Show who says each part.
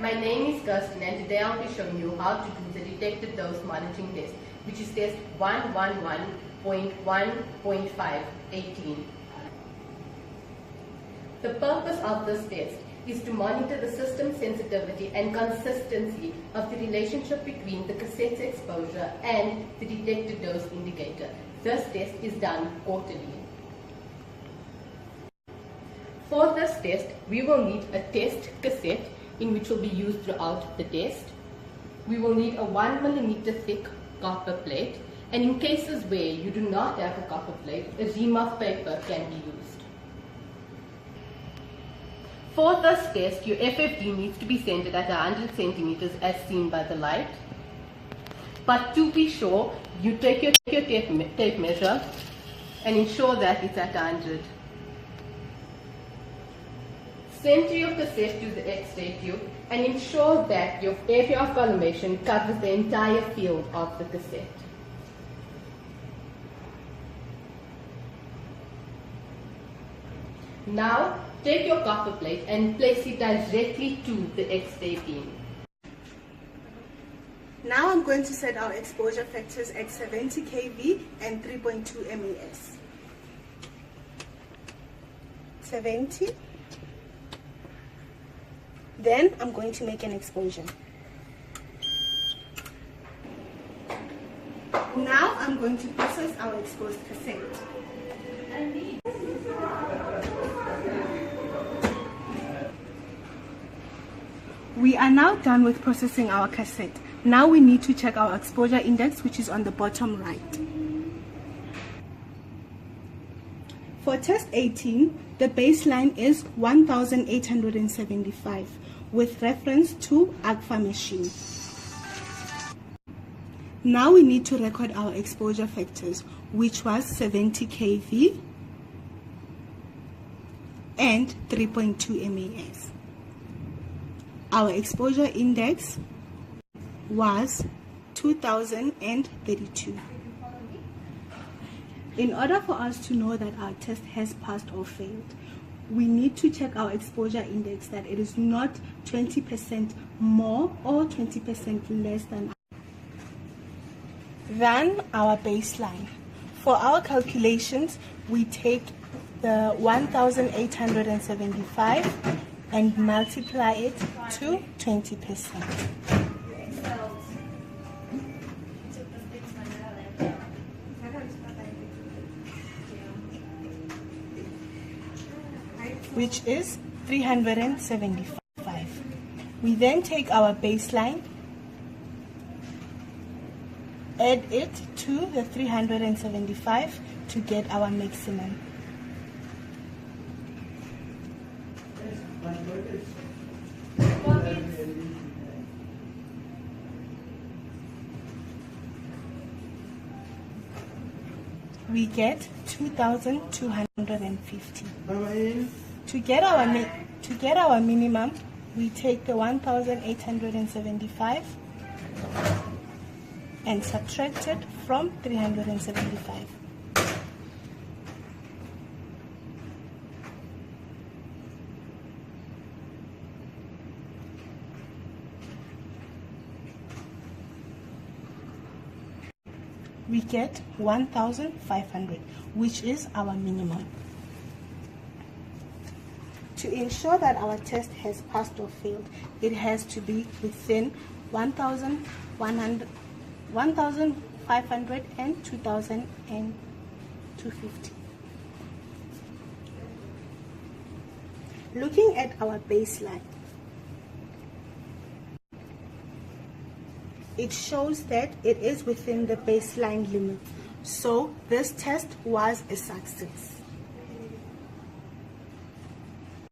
Speaker 1: My name is Kirsten and today I'll be showing you how to do the detector dose monitoring test, which is test 111.1.518. The purpose of this test is to monitor the system sensitivity and consistency of the relationship between the cassette's exposure and the detector dose indicator. This test is done quarterly. For this test, we will need a test cassette in which will be used throughout the test. We will need a 1 mm thick copper plate, and in cases where you do not have a copper plate, a ream of paper can be used. For this test, your FFD needs to be centered at 100 centimeters as seen by the light. But to be sure, you take your tape measure and ensure that it's at 100. Center your cassette to the X-ray tube and ensure that your area of collimation covers the entire field of the cassette. Now, take your copper plate and place it directly to the X-ray beam.
Speaker 2: Now I'm going to set our exposure factors at 70 kV and 3.2 MAS. 70. Then I'm going to make an exposure. Now I'm going to process our exposed cassette. We are now done with processing our cassette. Now we need to check our exposure index, which is on the bottom right. For test 18, the baseline is 1875 with reference to AGFA machine. Now we need to record our exposure factors, which was 70 kV and 3.2 MAS. Our exposure index was 2032. In order for us to know that our test has passed or failed, we need to check our exposure index that it is not 20% more or 20% less than our baseline. For our calculations, we take the 1875 and multiply it to 20%. Which is 375. We then take our baseline, add it to the 375 to get our maximum. We get 2,250. To get our minimum, we take the 1875 and subtract it from 375. We get 1,500, which is our minimum. To ensure that our test has passed or failed, it has to be within 1,500 and 2,250. Looking at our baseline, it shows that it is within the baseline limit. So this test was a success.